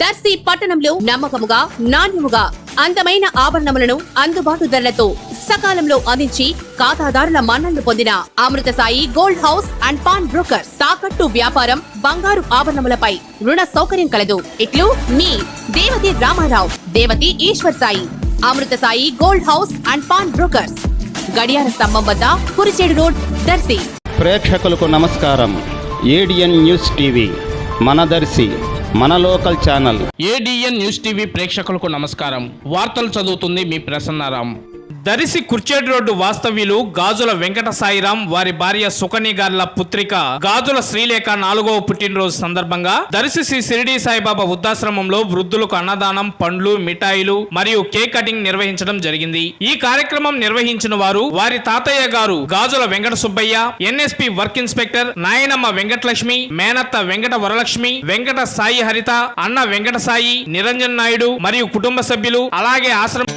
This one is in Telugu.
దర్శి పట్టణంలో నమ్మకముగా నాణ్యముగా అందమైన ఆభరణములను అందుబాటు ధరలతో సకాలంలో అందించి ఖాతాదారుల మన్ననలు పొందిన Amrutha Sai gold house and pawn broker. తాకట్టు వ్యాపారం, బంగారు ఆభరణములపై రుణ సౌకర్యం కలదు. ఇట్లు మీ Devathi Ramarao, Devathi Eshwar Sai. Amrutha Sai gold house and pawn brokers, గడియార స్తంభం వద్ద, కురిచేడు రోడ్, దర్శి. ప్రేక్షకులకు నమస్కారం. ఏడిఎన్ న్యూస్ టీవీ మన దర్శి, మన local channel. ADN news TV ప్రేక్షకులకు నమస్కారం. వార్తలు చదువుతుంది మీ ప్రసన్నారాం. దరిసి కుర్చేడు రోడ్డు వాస్తవ్యులు గాజుల వెంకట సాయిరాం, వారి భార్య సుకన్య గార్ల పుత్రిక గాజుల శ్రీలేఖ 4వ పుట్టినరోజు సందర్భంగా దరిసి శ్రీ షిరిడి సాయిబాబా వృద్ధాశ్రమంలో వృద్ధులకు అన్నదానం, పండ్లు, మిఠాయిలు మరియు కేక్ కటింగ్ నిర్వహించడం జరిగింది. ఈ కార్యక్రమం నిర్వహించిన వారు వారి తాతయ్య గారు Gajula Venkata Subbaiah, NSP work inspector నాయనమ్మ వెంకటలక్ష్మి, మేనత్త వెంకట వరలక్ష్మి, వెంకట సాయి హరిత, అన్న వెంకట సాయి, నిరంజన్ నాయుడు మరియు కుటుంబ సభ్యులు, అలాగే ఆశ్రమం